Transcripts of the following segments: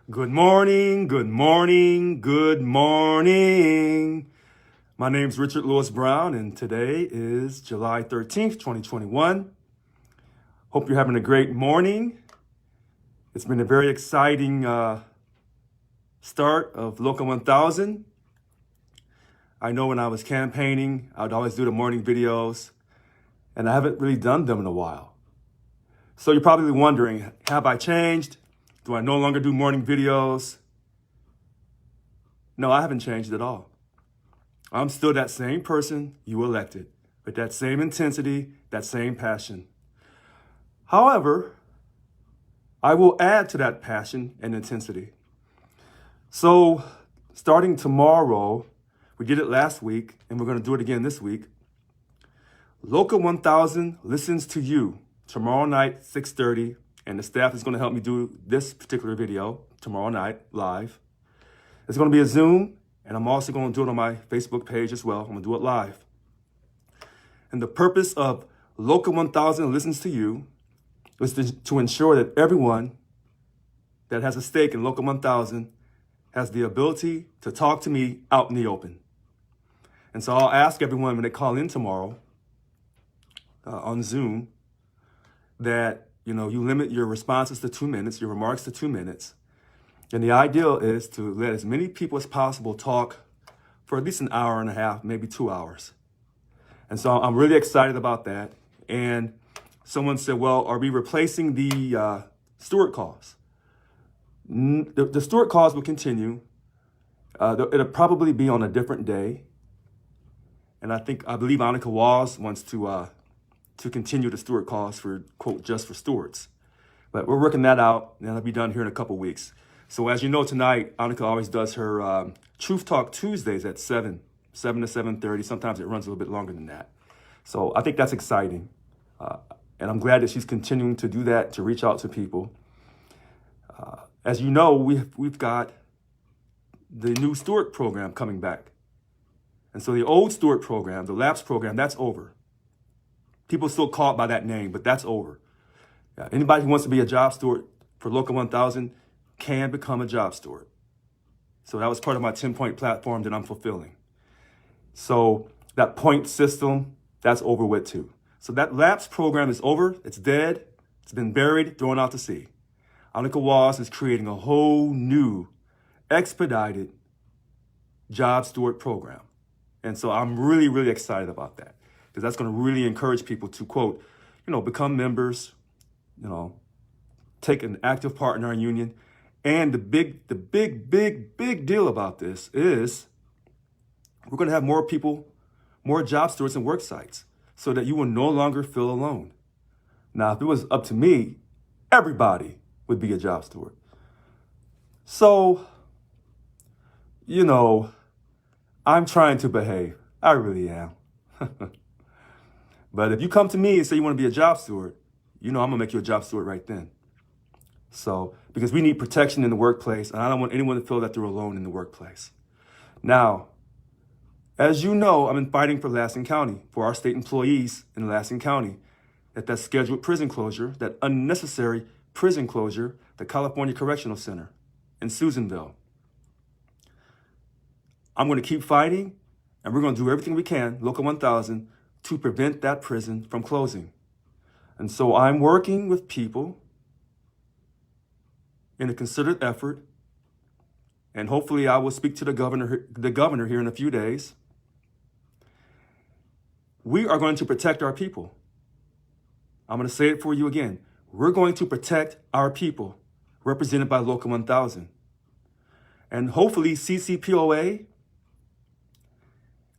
Good morning, good morning, good morning. My name's Richard Lewis Brown, and today is July 13th, 2021. Hope you're having a great morning. It's been a very exciting start of Local 1000. I know when I was campaigning, I'd always do the morning videos, and I haven't really done them in a while. So you're probably wondering, have I changed? Do I no longer do morning videos? No, I haven't changed at all. I'm still that same person you elected, with that same intensity, that same passion. However, I will add to that passion and intensity. So starting tomorrow, we did it last week, and we're going to do it again this week. Local 1000 listens to you tomorrow night, 6:30, and the staff is going to help me do this particular video tomorrow night live. It's going to be a Zoom, and I'm also going to do it on my Facebook page as well. I'm going to do it live. And the purpose of Local 1000 listens to you is to ensure that everyone that has a stake in Local 1000 has the ability to talk to me out in the open. And so I'll ask everyone when they call in tomorrow on Zoom that you limit your responses to 2 minutes, your remarks to 2 minutes. And the ideal is to let as many people as possible talk for at least an hour and a half, maybe 2 hours. And so I'm really excited about that. And someone said, well, are we replacing the Stewart calls? The Stewart calls will continue. It'll probably be on a different day. And I believe Annika Walls wants to continue the Stewart calls for, quote, just for Stewarts. But we're working that out, and that'll be done here in a couple weeks. So as you know, tonight, Annika always does her Truth Talk Tuesdays at 7 to 7:30. Sometimes it runs a little bit longer than that. So I think that's exciting. And I'm glad that she's continuing to do that, to reach out to people. As you know, we've got the new Stewart program coming back. And so the old Stewart program, the LAPS program, that's over. People still call it by that name, but that's over. Anybody who wants to be a job steward for Local 1000 can become a job steward. So that was part of my 10-point platform that I'm fulfilling. So that point system, that's over with too. So that LAPS program is over. It's dead. It's been buried, thrown out to sea. Annika Walls is creating a whole new expedited job steward program. And so I'm really, really excited about that, because that's going to really encourage people to, quote, become members, take an active part in our union. And the big deal about this is we're going to have more people, more job stewards and work sites, so that you will no longer feel alone. Now, if it was up to me, everybody would be a job steward. So, I'm trying to behave. I really am. But if you come to me and say you want to be a job steward, I'm going to make you a job steward right then. So, because we need protection in the workplace, and I don't want anyone to feel that they're alone in the workplace. Now, as you know, I've been fighting for Lansing County, for our state employees in Lansing County, that scheduled prison closure, that unnecessary prison closure, the California Correctional Center in Susanville. I'm going to keep fighting, and we're going to do everything we can, Local 1000, to prevent that prison from closing. And so I'm working with people in a concerted effort, and hopefully I will speak to the governor here in a few days. We are going to protect our people. I'm going to say it for you again. We're going to protect our people, represented by Local 1000. And hopefully CCPOA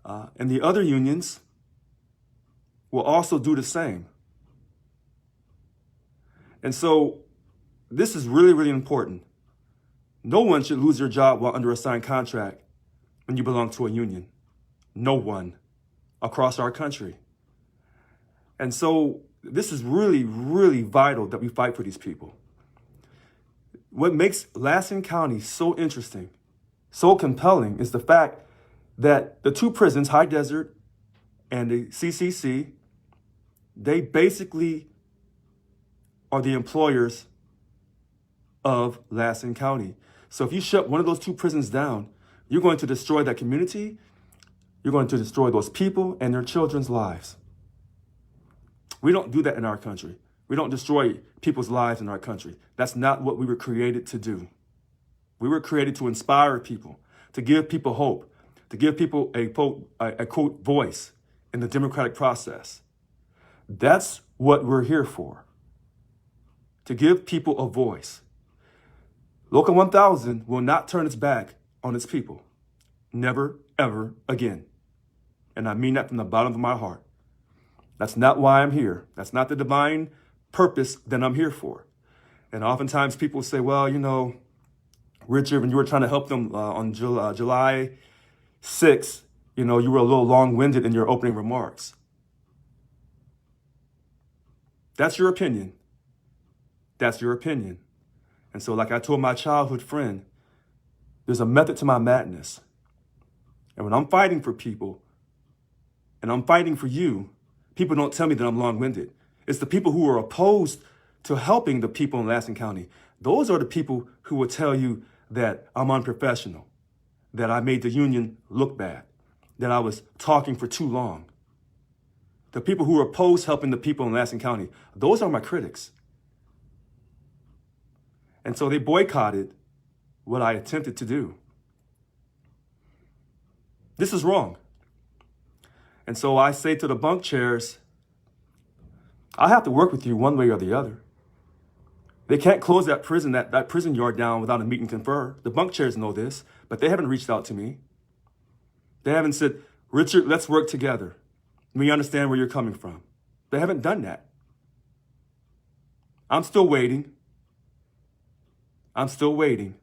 and the other unions will also do the same. And so this is really, really important. No one should lose their job while under a signed contract when you belong to a union. No one across our country. And so this is really, really vital that we fight for these people. What makes Lansing County so interesting, so compelling, is the fact that the two prisons, High Desert and the CCC, they basically are the employers of Lassen County. So if you shut one of those two prisons down, you're going to destroy that community. You're going to destroy those people and their children's lives. We don't do that in our country. We don't destroy people's lives in our country. That's not what we were created to do. We were created to inspire people, to give people hope, to give people a quote, voice in the democratic process. That's what we're here for, to give people a voice. Local 1000 will not turn its back on its people. Never, ever again. And I mean that from the bottom of my heart. That's not why I'm here. That's not the divine purpose that I'm here for. And oftentimes people say, well, you know, Richard, when you were trying to help them on July 6th, you know, you were a little long-winded in your opening remarks. That's your opinion. That's your opinion. And so like I told my childhood friend, there's a method to my madness. And when I'm fighting for people, and I'm fighting for you, people don't tell me that I'm long-winded. It's the people who are opposed to helping the people in Lassen County. Those are the people who will tell you that I'm unprofessional, that I made the union look bad, that I was talking for too long. The people who are opposed helping the people in Lassen County, those are my critics. And so they boycotted what I attempted to do. This is wrong. And so I say to the bunk chairs, I have to work with you one way or the other. They can't close that prison yard down without a meet and confer. The bunk chairs know this, but they haven't reached out to me. They haven't said, Richard, let's work together. We understand where you're coming from. They haven't done that. I'm still waiting. I'm still waiting.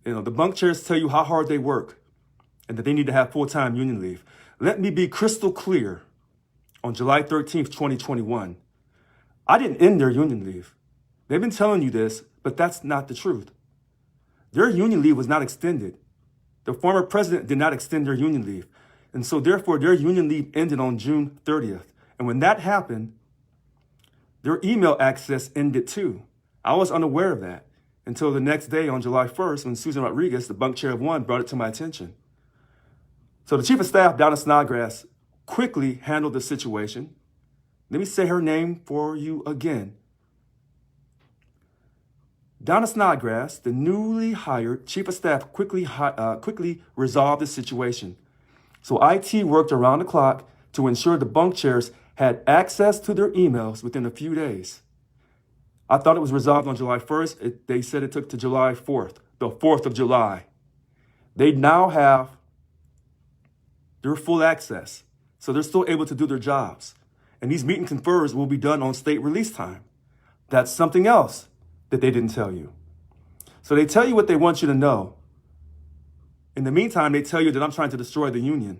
You know, the bunk chairs tell you how hard they work and that they need to have full-time union leave. Let me be crystal clear. On July 13th, 2021, I didn't end their union leave. They've been telling you this, but that's not the truth. Their union leave was not extended. The former president did not extend their union leave. And so therefore, their union leave ended on June 30th. And when that happened, their email access ended too. I was unaware of that until the next day on July 1st when Susan Rodriguez, the bunk chair of one, brought it to my attention. So the chief of staff, Donna Snodgrass, quickly handled the situation. Let me say her name for you again. Donna Snodgrass, the newly hired chief of staff, quickly resolved the situation. So IT worked around the clock to ensure the bunk chairs had access to their emails within a few days. I thought it was resolved on July 1st. They said it took to July 4th, the 4th of July. They now have their full access. So they're still able to do their jobs. And these meet and confers will be done on state release time. That's something else that they didn't tell you. So they tell you what they want you to know. In the meantime, they tell you that I'm trying to destroy the union.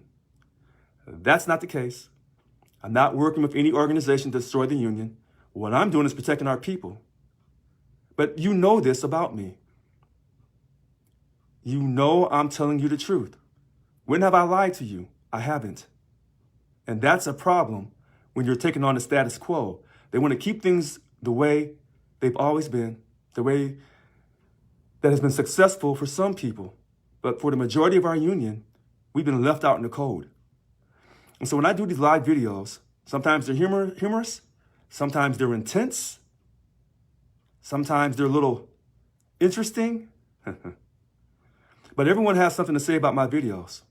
That's not the case. I'm not working with any organization to destroy the union. What I'm doing is protecting our people. But you know this about me. You know I'm telling you the truth. When have I lied to you? I haven't. And that's a problem when you're taking on the status quo. They want to keep things the way they've always been, the way that has been successful for some people. But for the majority of our union, we've been left out in the cold. And so when I do these live videos, sometimes they're humorous, sometimes they're intense, sometimes they're a little interesting. But everyone has something to say about my videos.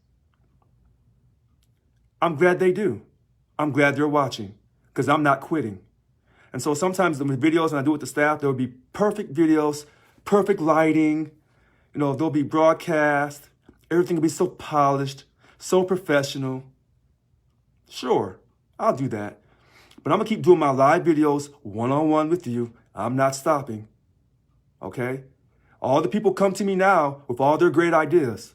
I'm glad they do. I'm glad they're watching because I'm not quitting. And so sometimes the videos, and I do with the staff, there will be perfect videos, perfect lighting, you know, they'll be broadcast. Everything will be so polished, so professional. Sure, I'll do that. But I'm going to keep doing my live videos one-on-one with you. I'm not stopping. Okay? All the people come to me now with all their great ideas.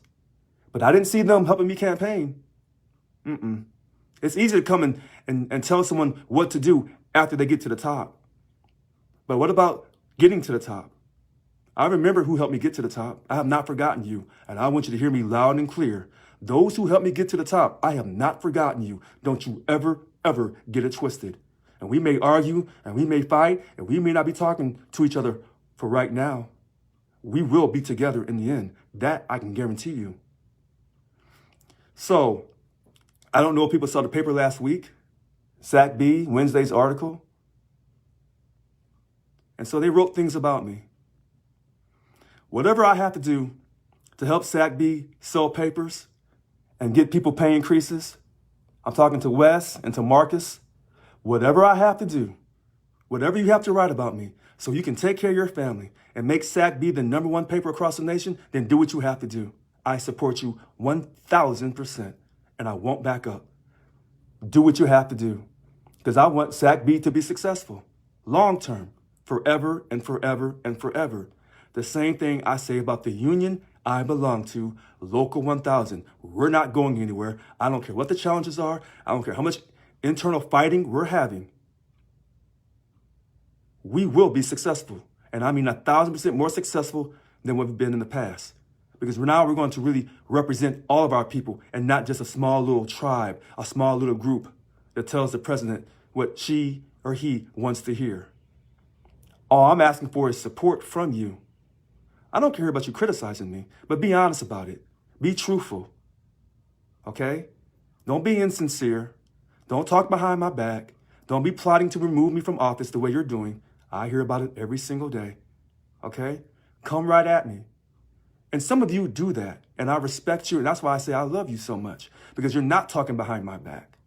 But I didn't see them helping me campaign. It's easy to come and tell someone what to do after they get to the top. But what about getting to the top? I remember who helped me get to the top. I have not forgotten you. And I want you to hear me loud and clear. Those who helped me get to the top, I have not forgotten you. Don't you ever, ever get it twisted. And we may argue and we may fight and we may not be talking to each other for right now, we will be together in the end. That I can guarantee you. So, I don't know if people saw the paper last week, SAC-B, Wednesday's article. And so they wrote things about me. Whatever I have to do to help SAC-B sell papers and get people pay increases, I'm talking to Wes and to Marcus, whatever I have to do, whatever you have to write about me, so you can take care of your family and make SAC-B the #1 paper across the nation, then do what you have to do. I support you 1,000%, and I won't back up. Do what you have to do, because I want SAC-B to be successful, long-term, forever and forever and forever. The same thing I say about the union I belong to, Local 1000. We're not going anywhere. I don't care what the challenges are. I don't care how much internal fighting we're having. We will be successful. And I mean 1,000% more successful than what we've been in the past. Because now we're going to really represent all of our people and not just a small little tribe, a small little group that tells the president what she or he wants to hear. All I'm asking for is support from you. I don't care about you criticizing me, but be honest about it. Be truthful, okay? Don't be insincere. Don't talk behind my back. Don't be plotting to remove me from office the way you're doing. I hear about it every single day, okay? Come right at me. And some of you do that, and I respect you, and that's why I say I love you so much, because you're not talking behind my back.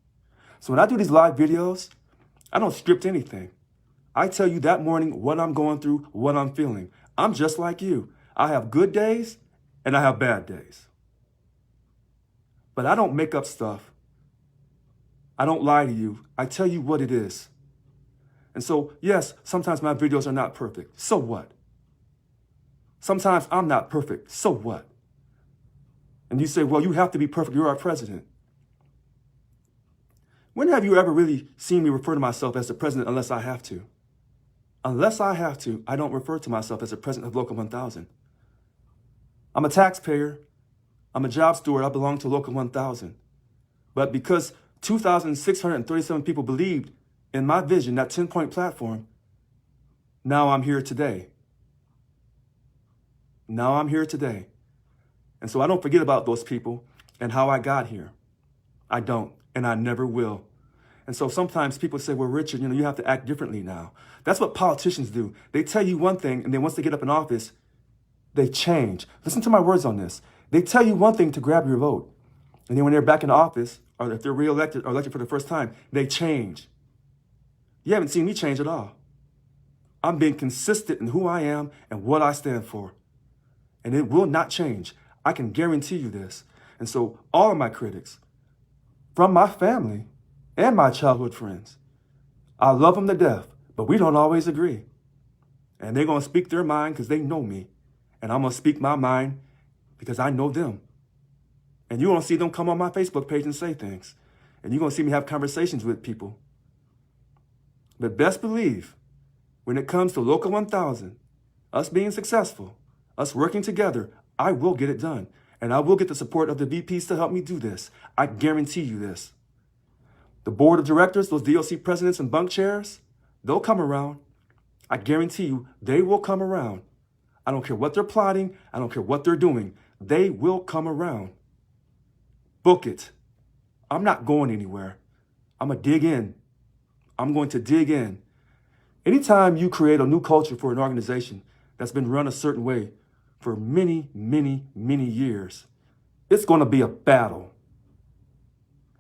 So when I do these live videos, I don't script anything. I tell you that morning what I'm going through, what I'm feeling. I'm just like you. I have good days and I have bad days. But I don't make up stuff. I don't lie to you. I tell you what it is. And so, yes, sometimes my videos are not perfect. So what? Sometimes I'm not perfect. So what? And you say, well, you have to be perfect. You're our president. When have you ever really seen me refer to myself as the president unless I have to? Unless I have to, I don't refer to myself as the president of Local 1000. I'm a taxpayer. I'm a job steward. I belong to Local 1000. But because 2,637 people believed in my vision, that 10-point platform, now I'm here today. Now I'm here today. And so I don't forget about those people and how I got here. I don't, and I never will. And so sometimes people say, well, Richard, you have to act differently now. That's what politicians do. They tell you one thing, and then once they get up in office, they change. Listen to my words on this. They tell you one thing to grab your vote. And then when they're back in office, or if they're reelected or elected for the first time, they change. You haven't seen me change at all. I'm being consistent in who I am and what I stand for. And it will not change. I can guarantee you this. And so all of my critics, from my family and my childhood friends, I love them to death, but we don't always agree. And they're going to speak their mind because they know me. And I'm going to speak my mind because I know them. And you're going to see them come on my Facebook page and say things. And you're going to see me have conversations with people. But best believe, when it comes to Local 1000, us being successful, us working together, I will get it done. And I will get the support of the VPs to help me do this. I guarantee you this. The board of directors, those DOC presidents and bunk chairs, they'll come around. I guarantee you they will come around. I don't care what they're plotting. I don't care what they're doing. They will come around. Book it. I'm not going anywhere. I'm going to dig in. I'm going to dig in. Anytime you create a new culture for an organization that's been run a certain way for many, many, many years, it's going to be a battle.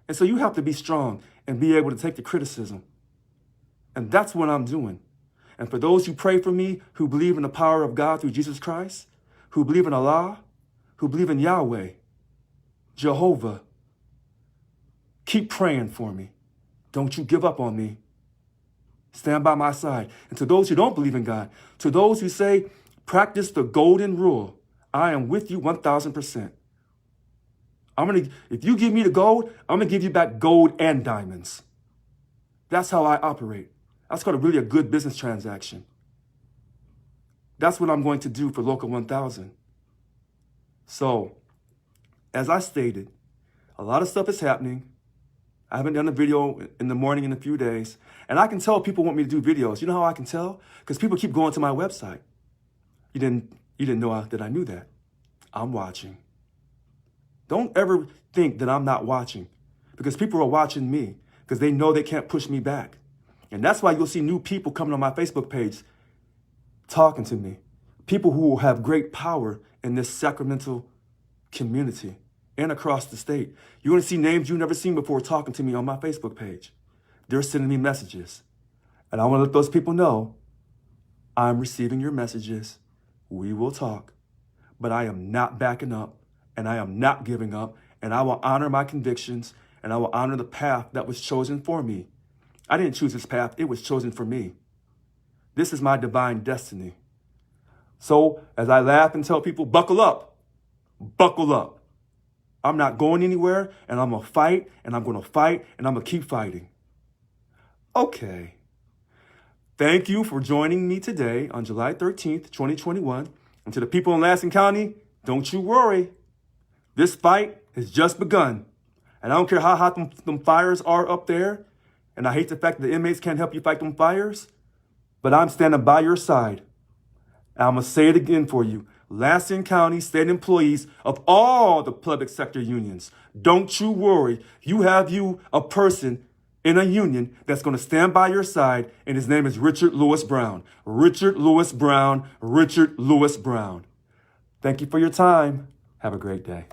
And so you have to be strong and be able to take the criticism. And that's what I'm doing. And for those who pray for me, who believe in the power of God through Jesus Christ, who believe in Allah, who believe in Yahweh, Jehovah, keep praying for me. Don't you give up on me. Stand by my side. And to those who don't believe in God, to those who say, practice the golden rule, I am with you 1,000%. If you give me the gold, I'm going to give you back gold and diamonds. That's how I operate. That's called really a good business transaction. That's what I'm going to do for Local 1000. So, as I stated, a lot of stuff is happening. I haven't done a video in the morning in a few days. And I can tell people want me to do videos. You know how I can tell? Because people keep going to my website. You didn't know that I knew that. I'm watching. Don't ever think that I'm not watching, because people are watching me because they know they can't push me back. And that's why you'll see new people coming on my Facebook page talking to me. People who have great power in this Sacramento community and across the state. You're going to see names you've never seen before talking to me on my Facebook page. They're sending me messages. And I want to let those people know I'm receiving your messages. We will talk. But I am not backing up, and I am not giving up, and I will honor my convictions, and I will honor the path that was chosen for me. I didn't choose this path. It was chosen for me. This is my divine destiny. So as I laugh and tell people, buckle up, buckle up. I'm not going anywhere, and I'm going to fight, and I'm going to fight, and I'm going to keep fighting. Okay. Thank you for joining me today on July 13th, 2021. And to the people in Lansing County, don't you worry. This fight has just begun. And I don't care how hot them fires are up there. And I hate the fact that the inmates can't help you fight them fires. But I'm standing by your side. And I'm going to say it again for you. Lansing County state employees of all the public sector unions, don't you worry. You have a person in a union that's going to stand by your side, and his name is Richard Lewis Brown. Richard Lewis Brown. Richard Lewis Brown. Thank you for your time. Have a great day.